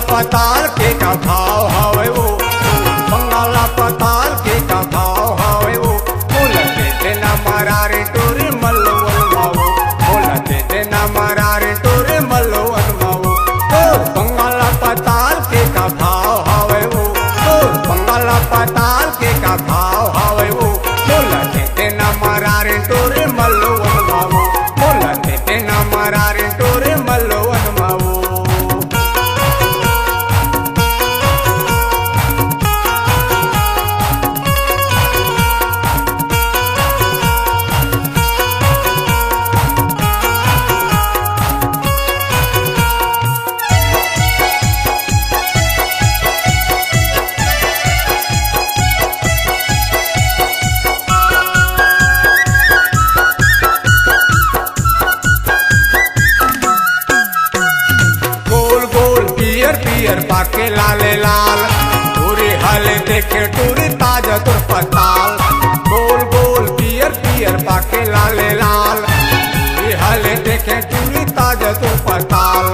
पताल के का भाव हवे वो, बंगाला पताल के का भाव हवे वो। बोलते देना मरारे टोरे मल्लो वनमावो, बोलते देना मरारे टोरे मल्लो वनमावो। बंगाला पताल के का भाव हवे वो, बंगाला पताल के का भाव हवे वो। बोलते देना मरारे टोरे मल्लो वनमावो, बोलते देना मरारे टोरे मल्लो वनमावो। पियर पाके लाले लाल, टूरी हले देखे टूरी ताजा तुर पताल। गोल गोल पियर पियर पाके लाले लाल, टूरी हले देखे टूरी ताजा तुर पताल।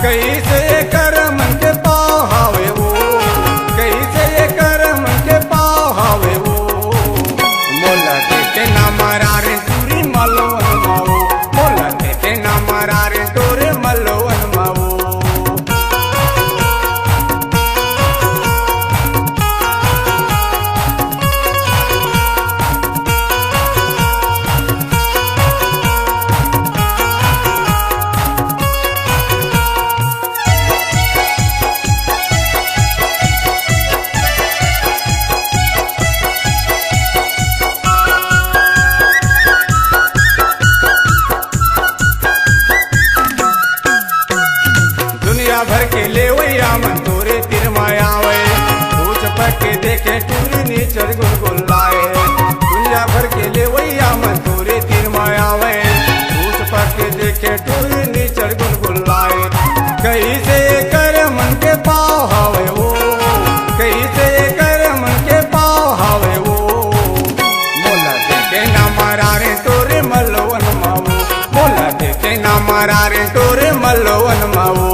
कैसे कर मन के पाव हावे वो, कैसे कर मन के पाव हावे वो। मोला देखे ना मरारे टूरी मलो वनमावो, मोला देखे ना मरारे टोरे मलो वनमावो। भर के ले वैया मन तोरे तिर मायावे, पूछ पके देखे टूरी नीचर गुलगुलाए। दुनिया भर के ले वैया मन तोरे तिर मायावे, पूछ पके देखे टूरी नीचर गुलगुलाए। कैसे कर मन के पाव हावे वो, कैसे कर मन के पाव हावे वो। मोला देखे ना मरारे टोरे मल्लो वनमावो, मोला देखे ना मरारे टोरे मल्लो वनमावो।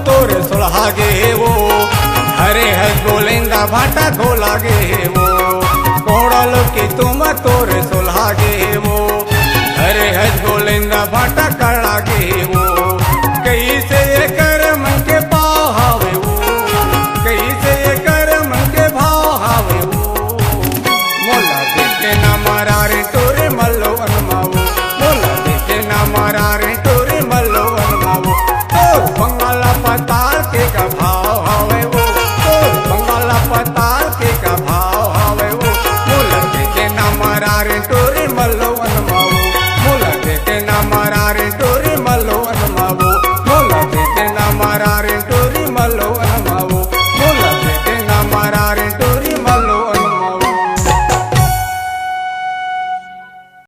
तोरे सुलहागे वो, हरे हस गोलेंदा भाटा खोलागे वो। कोड़ा लो कि तुम तोरे